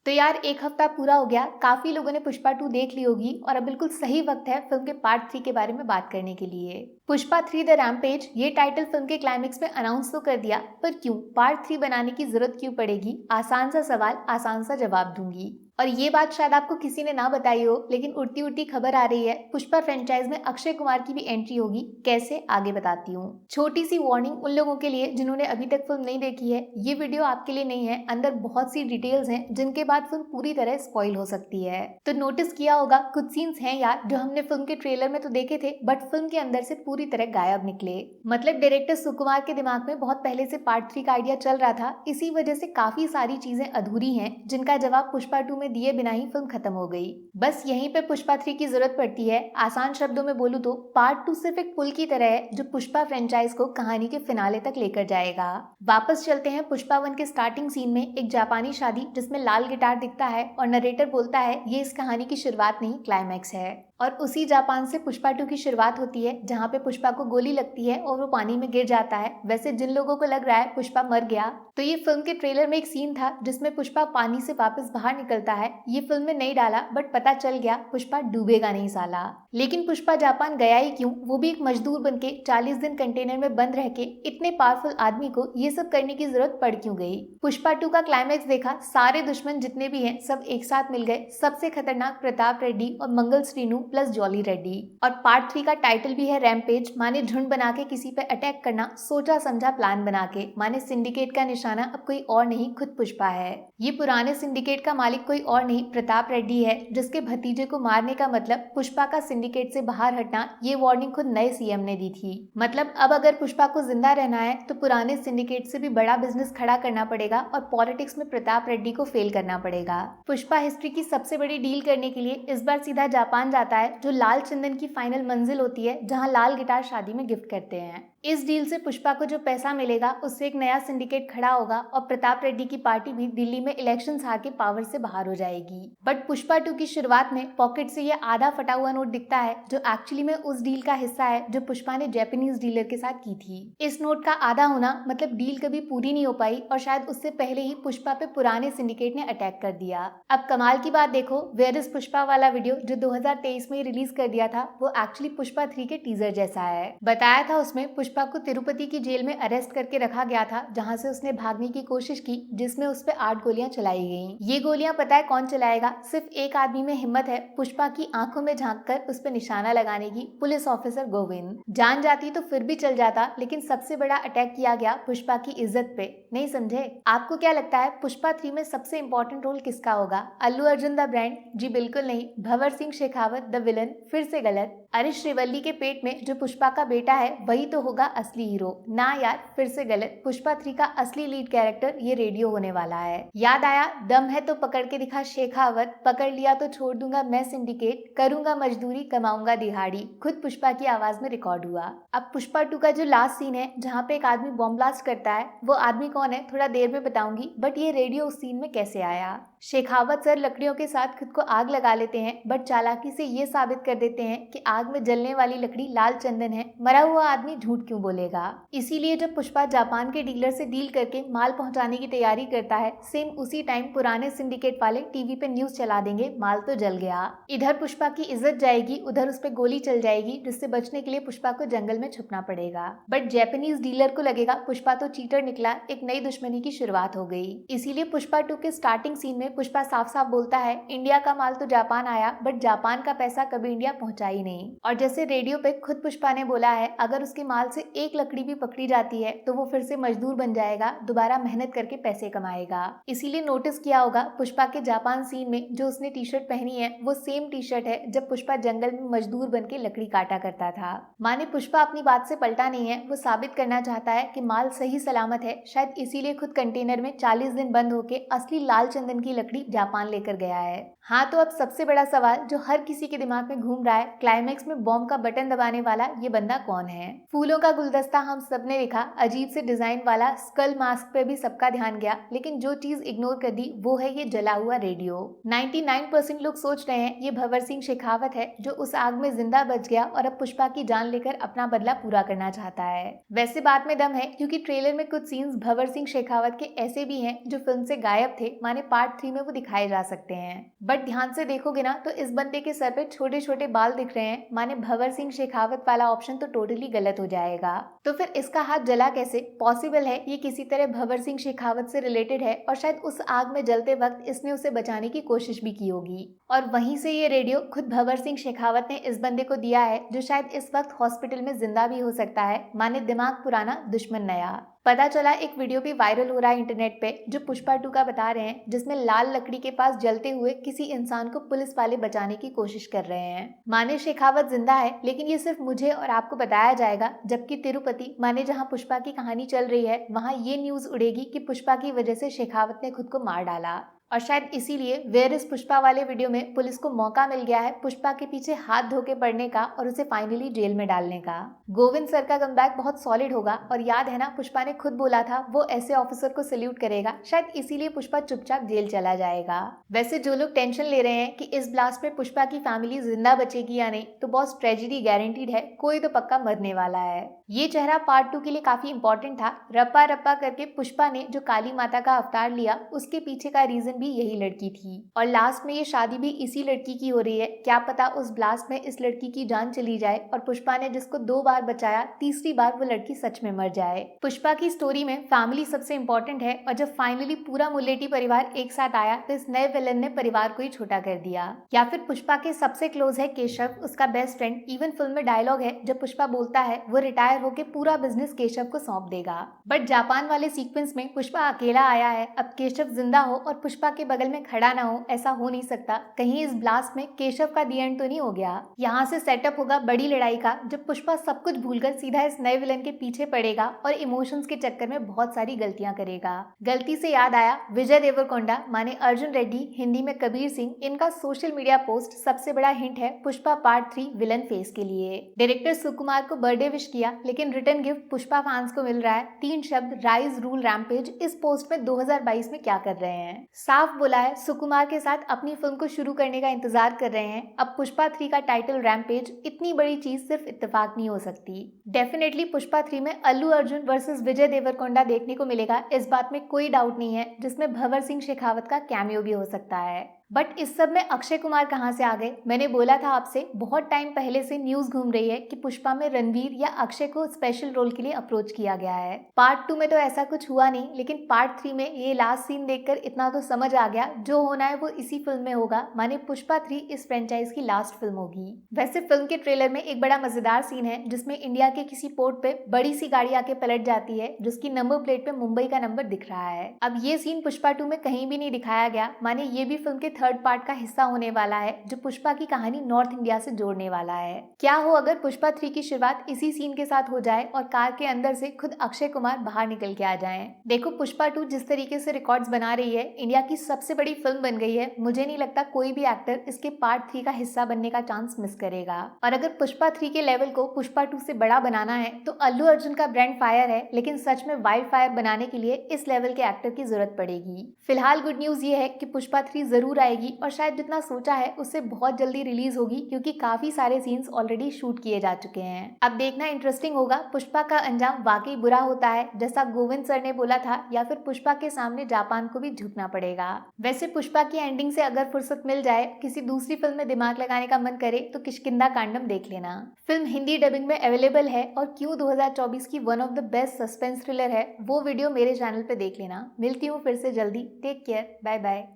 तो यार एक हफ्ता पूरा हो गया, काफी लोगों ने पुष्पा 2 देख ली होगी और अब बिल्कुल सही वक्त है फिल्म के पार्ट 3 के बारे में बात करने के लिए। पुष्पा 3 द रैम्पेज ये टाइटल फिल्म के क्लाइमेक्स में अनाउंस तो कर दिया, पर क्यों पार्ट 3 बनाने की जरूरत क्यों पड़ेगी? आसान सा सवाल, आसान सा जवाब दूंगी। और ये बात शायद आपको किसी ने ना बताई हो, लेकिन उड़ती उड़ती खबर आ रही है पुष्पा फ्रेंचाइज में अक्षय कुमार की भी एंट्री होगी। कैसे, आगे बताती हूँ। छोटी सी वार्निंग उन लोगों के लिए जिन्होंने अभी तक फिल्म नहीं देखी है, ये वीडियो आपके लिए नहीं है। अंदर बहुत सी डिटेल्स हैं जिनके बाद फिल्म पूरी तरह स्पॉइल हो सकती है। तो नोटिस किया होगा कुछ सीन्स हैं यार जो हमने फिल्म के ट्रेलर में तो देखे थे, बट फिल्म के अंदर से पूरी तरह गायब निकले। मतलब डायरेक्टर सुकुमार के दिमाग में बहुत पहले से पार्ट 3 का आइडिया चल रहा था, इसी वजह से काफी सारी चीजें अधूरी हैं जिनका जवाब पुष्पा 2 में दिए बिना ही फिल्म खत्म हो गई। बस यहीं पे पुष्पा 3 की जरूरत पड़ती है। आसान शब्दों में बोलूं तो पार्ट 2 सिर्फ एक पुल की तरह है जो पुष्पा फ्रेंचाइज को कहानी के फिनाले तक लेकर जाएगा। वापस चलते हैं पुष्पा 1 के स्टार्टिंग सीन में, एक जापानी शादी जिसमें लाल गिटार दिखता है और नरेटर बोलता है ये इस कहानी की शुरुआत नहीं, क्लाइमैक्स है। और उसी जापान से पुष्पा 2 की शुरुआत होती है जहाँ पे पुष्पा को गोली लगती है और वो पानी में गिर जाता है। वैसे जिन लोगों को लग रहा है पुष्पा मर गया, तो ये फिल्म के ट्रेलर में एक सीन था जिसमें पुष्पा पानी से वापस बाहर निकलता है। ये फिल्म में नहीं डाला, बट पता चल गया पुष्पा डूबेगा नहीं साला। लेकिन पुष्पा जापान गया ही क्यों? वो भी एक मजदूर बन के 40 दिन कंटेनर में बंद रह के इतने पावरफुल आदमी को ये सब करने की जरूरत पड़ क्यों गई? पुष्पा 2 का क्लाइमैक्स देखा, सारे दुश्मन जितने भी हैं सब एक साथ मिल गए। सबसे खतरनाक प्रताप रेड्डी और मंगल श्रीनु प्लस जॉली रेड्डी। और पार्ट 3 का टाइटल भी है रैम्पेज, माने झुंड बना के किसी पे अटैक करना, सोचा समझा प्लान बना के। माने सिंडिकेट का निशाना अब कोई और नहीं, खुद पुष्पा है। ये पुराने सिंडिकेट का मालिक कोई और नहीं, प्रताप रेड्डी है, जिसके भतीजे को मारने का मतलब पुष्पा का सिंडिकेट से बाहर हटना। ये वार्निंग खुद नए सीएम ने दी थी। मतलब अब अगर पुष्पा को जिंदा रहना है तो पुराने सिंडिकेट से भी बड़ा बिजनेस खड़ा करना पड़ेगा और पॉलिटिक्स में प्रताप रेड्डी को फेल करना पड़ेगा। पुष्पा हिस्ट्री की सबसे बड़ी डील करने के लिए इस बार सीधा जापान जाता है, जो लाल चंदन की फाइनल मंजिल होती है जहां लाल गिटार शादी में गिफ्ट करते हैं। इस डील से पुष्पा को जो पैसा मिलेगा उससे एक नया सिंडिकेट खड़ा होगा और प्रताप रेड्डी की पार्टी भी दिल्ली में इलेक्शन हार के पावर से बाहर हो जाएगी। बट पुष्पा 2 की शुरुआत में पॉकेट से ये आधा फटा हुआ नोट दिखता है जो एक्चुअली में उस डील का हिस्सा है जो पुष्पा ने जापानीज डीलर के साथ की थी। इस नोट का आधा होना मतलब डील कभी पूरी नहीं हो पाई और शायद उससे पहले ही पुष्पा पे पुराने सिंडिकेट ने अटैक कर दिया। अब कमाल की बात देखो, वेयर इज पुष्पा वाला वीडियो जो 2023 में रिलीज कर दिया था, वो एक्चुअली पुष्पा 3 के टीजर जैसा है। बताया था उसमें पुष्पा को तिरुपति की जेल में अरेस्ट करके रखा गया था जहां से उसने भागने की कोशिश की, जिसमें उस पे 8 गोलियां चलाई गईं। ये गोलियां पता है कौन चलाएगा? सिर्फ एक आदमी में हिम्मत है पुष्पा की आंखों में झांककर उस पे निशाना लगाने की, पुलिस ऑफिसर गोविंद। जान जाती तो फिर भी चल जाता, लेकिन सबसे बड़ा अटैक किया गया पुष्पा की इज्जत पे। नहीं समझे? आपको क्या लगता है पुष्पा 3 में सबसे इंपॉर्टेंट रोल किसका होगा? Allu Arjun the brand? जी बिल्कुल नहीं। Bhanwar Singh Shekhawat the villain? फिर से गलत। अरे श्रीवल्ली के पेट में जो पुष्पा का बेटा है वही तो होगा असली हीरो। ना यार, फिर से गलत। पुष्पा 3 का असली लीड कैरेक्टर ये रेडियो होने वाला है। याद आया? दम है तो पकड़ के दिखा शेखावत, पकड़ लिया तो छोड़ दूंगा मैं सिंडिकेट, करूंगा मजदूरी कमाऊंगा दिहाड़ी, खुद पुष्पा की आवाज में रिकॉर्ड हुआ। अब पुष्पा 2 का जो लास्ट सीन है जहाँ पे एक आदमी बॉम्ब ब्लास्ट करता है, वो आदमी कौन है थोड़ा देर में बताऊंगी, बट ये रेडियो उस सीन में कैसे आया? शेखावत सर लकड़ियों के साथ खुद को आग लगा लेते हैं, बट चालाकी से ये साबित कर देते हैं कि आग में जलने वाली लकड़ी लाल चंदन है। मरा हुआ आदमी झूठ क्यों बोलेगा? इसीलिए जब पुष्पा जापान के डीलर से डील करके माल पहुंचाने की तैयारी करता है, सेम उसी टाइम पुराने सिंडिकेट वाले टीवी पे न्यूज चला देंगे माल तो जल गया। इधर पुष्पा की इज्जत जाएगी, उधर उस पे गोली चल जाएगी, जिससे बचने के लिए पुष्पा को जंगल में छुपना पड़ेगा। बट जापानीज डीलर को लगेगा पुष्पा तो चीटर निकला, एक नई दुश्मनी की शुरुआत हो गई। इसीलिए पुष्पा 2 के स्टार्टिंग सीन में पुष्पा साफ साफ बोलता है इंडिया का माल तो जापान आया, बट जापान का पैसा कभी इंडिया पहुंचा ही नहीं। और जैसे रेडियो पे खुद पुष्पा ने बोला है अगर उसके माल से एक लकड़ी भी पकड़ी जाती है तो वो फिर से मजदूर बन जाएगा, दोबारा मेहनत करके पैसे कमाएगा। इसीलिए नोटिस किया होगा पुष्पा के जापान सीन में जो उसने टी शर्ट पहनी है वो सेम टी शर्ट है जब पुष्पा जंगल में मजदूर बन के लकड़ी काटा करता था। माने पुष्पा अपनी बात से पलटा नहीं है, वो साबित करना चाहता है कि माल सही सलामत है। शायद इसीलिए खुद कंटेनर में 40 दिन बंद होके असली लाल चंदन की लकड़ी जापान लेकर गया है। हाँ, तो अब सबसे बड़ा सवाल जो हर किसी के दिमाग में घूम रहा है, क्लाइमेक्स में बॉम्ब का बटन दबाने वाला ये बंदा दीवाना कौन है। फूलों का गुलदस्ता हम सबने देखा, अजीब से डिजाइन वाला स्कल मास्क पे भी सबका ध्यान गया, लेकिन जो चीज इग्नोर कर दी वो है ये जला हुआ रेडियो। 99% लोग सोच रहे हैं ये भंवर सिंह शेखावत है जो उस आग में जिंदा बच गया और अब पुष्पा की जान लेकर अपना बदला पूरा करना चाहता है। वैसे बात में दम है, क्योंकि ट्रेलर में कुछ सीन्स भंवर सिंह शेखावत के ऐसे भी हैं जो फिल्म से गायब थे, माने पार्ट 3 में वो दिखाए जा सकते हैं। बट ध्यान से देखोगे ना तो इस बंदे के सर पे छोटे छोटे बाल दिख रहे हैं, माने भंवर सिंह शेखावत वाला ऑप्शन तो टोटली गलत हो जाएगा। तो फिर इसका हाथ जला कैसे? पॉसिबल है ये किसी तरह भंवर सिंह शेखावत से रिलेटेड है और शायद उस आग में जलते वक्त इसने उसे बचाने की कोशिश भी की होगी, और वहीं से ये रेडियो खुद भंवर सिंह शेखावत ने इस बंदे को दिया है जो शायद इस वक्त हॉस्पिटल में जिंदा भी हो सकता है, माने दिमाग पुराना दुश्मन नया। पता चला एक वीडियो भी वायरल हो रहा है इंटरनेट पे जो पुष्पा 2 का बता रहे हैं, जिसमें लाल लकड़ी के पास जलते हुए किसी इंसान को पुलिस वाले बचाने की कोशिश कर रहे हैं। माने शेखावत जिंदा है, लेकिन ये सिर्फ मुझे और आपको बताया जाएगा, जबकि तिरुपति माने जहां पुष्पा की कहानी चल रही है वहां ये न्यूज उड़ेगी कि पुष्पा की वजह से शेखावत ने खुद को मार डाला। और शायद इसीलिए वेयर इज पुष्पा वाले वीडियो में पुलिस को मौका मिल गया है पुष्पा के पीछे हाथ धो के पड़ने का और उसे फाइनली जेल में डालने का। गोविंद सर का कमबैक बहुत सॉलिड होगा, और याद है ना पुष्पा ने खुद बोला था वो ऐसे ऑफिसर को सल्यूट करेगा, शायद इसीलिए पुष्पा चुपचाप जेल चला जाएगा। वैसे जो लोग टेंशन ले रहे हैं कि इस ब्लास्ट में पुष्पा की फैमिली जिंदा बचेगी या नहीं, तो बॉस ट्रेजेडी गारंटीड है, कोई तो पक्का मरने वाला है। ये चेहरा पार्ट 2 के लिए काफी इंपॉर्टेंट था। रप्पा रप्पा करके पुष्पा ने जो काली माता का अवतार लिया उसके पीछे का रीजन भी यही लड़की थी, और लास्ट में ये शादी भी इसी लड़की की हो रही है। क्या पता उस ब्लास्ट में इस लड़की की जान चली जाए और पुष्पा ने जिसको 2 बार बचाया, तीसरी बार वो लड़की सच में मर जाए। पुष्पा की स्टोरी में फैमिली सबसे इंपॉर्टेंट है, और जब फाइनली पूरा मुल्लेटी परिवार एक साथ आया तो इस नए विलन ने परिवार को ही छोटा कर दिया। या फिर पुष्पा के सबसे क्लोज है केशव, उसका बेस्ट फ्रेंड। इवन फिल्म में डायलॉग है जब पुष्पा बोलता है वो रिटायर होके पूरा बिजनेस केशव को सौंप देगा। बट जापान वाले सीक्वेंस में पुष्पा अकेला आया है, अब केशव जिंदा हो और पुष्पा के बगल में खड़ा ना हो, ऐसा हो नहीं सकता। कहीं इस ब्लास्ट में केशव का दी एंड तो नहीं हो गया। यहाँ से सेटअप होगा बड़ी लड़ाई का, जब पुष्पा सब कुछ भूलकर सीधा इस नए विलन के पीछे पड़ेगा और इमोशंस के चक्कर में बहुत सारी गलतियां करेगा। गलती से याद आया, विजय देवरकोंडा माने अर्जुन रेड्डी, हिंदी में कबीर सिंह, इनका सोशल मीडिया पोस्ट सबसे बड़ा हिंट है पुष्पा पार्ट 3 विलन फेस के लिए। डायरेक्टर सुकुमार को बर्थडे विश किया, लेकिन रिटर्न गिफ्ट पुष्पा फैंस को मिल रहा है 3 शब्द, राइज रूल रैम्पेज। इस पोस्ट में 2022 में क्या कर रहे हैं? साफ बोला है सुकुमार के साथ अपनी फिल्म को शुरू करने का इंतजार कर रहे हैं। अब पुष्पा 3 का टाइटल रैम्पेज, इतनी बड़ी चीज सिर्फ इत्तेफाक नहीं हो सकती। डेफिनेटली पुष्पा 3 में अल्लू अर्जुन वर्सेस विजय देवरकोंडा देखने को मिलेगा, इस बात में कोई डाउट नहीं है, जिसमें भंवर सिंह शेखावत का कैमियो भी हो सकता है। बट इस सब में अक्षय कुमार कहाँ से आ गए? मैंने बोला था आपसे, बहुत टाइम पहले से न्यूज घूम रही है कि पुष्पा में रणवीर या अक्षय को स्पेशल रोल के लिए अप्रोच किया गया है। पार्ट 2 में तो ऐसा कुछ हुआ नहीं, लेकिन पार्ट 3 में ये लास्ट सीन देखकर इतना तो समझ आ गया, जो होना है वो इसी फिल्म में होगा, माने पुष्पा 3 इस फ्रेंचाइज की लास्ट फिल्म होगी। वैसे फिल्म के ट्रेलर में एक बड़ा मजेदार सीन है जिसमें इंडिया के किसी पोर्ट पे बड़ी सी गाड़ी आके पलट जाती है, जिसकी नंबर प्लेट पे मुंबई का नंबर दिख रहा है। अब ये सीन पुष्पा 2 में कहीं भी नहीं दिखाया गया, माने ये भी फिल्म के थर्ड पार्ट का हिस्सा होने वाला है, जो पुष्पा की कहानी नॉर्थ इंडिया से जोड़ने वाला है। क्या हो अगर पुष्पा 3 की शुरुआत इसी सीन के साथ हो जाए और कार के अंदर से खुद अक्षय कुमार बाहर निकल के आ जाएं। देखो पुष्पा 2 जिस तरीके से रिकॉर्ड्स बना रही है, इंडिया की सबसे बड़ी फिल्म बन गई है। मुझे नहीं लगता कोई भी एक्टर इसके पार्ट 3 का हिस्सा बनने का चांस मिस करेगा। और अगर पुष्पा 3 के लेवल को पुष्पा 2 से बड़ा बनाना है तो अल्लू अर्जुन का ब्रांड फायर है, लेकिन सच में वाइल्ड फायर बनाने के लिए इस लेवल के एक्टर की जरूरत पड़ेगी। फिलहाल गुड न्यूज ये है कि पुष्पा 3 जरूर आएगी, और शायद जितना सोचा है उससे बहुत जल्दी रिलीज होगी, क्योंकि काफी सारे सीन्स ऑलरेडी शूट किए जा चुके हैं। अब देखना इंटरेस्टिंग होगा पुष्पा का अंजाम वाकई बुरा होता है जैसा गोविंद सर ने बोला था, या फिर पुष्पा के सामने जापान को भी झुकना पड़ेगा। वैसे पुष्पा की एंडिंग से अगर फुर्सत मिल जाए, किसी दूसरी फिल्म में दिमाग लगाने का मन करे, तो किष्किंधा कांडम देख लेना। फिल्म हिंदी डबिंग में अवेलेबल है, और क्यों 2024 की one of the best suspense thriller है, वो वीडियो मेरे चैनल पे देख लेना। मिलती हूँ फिर से जल्दी। Take care, bye bye.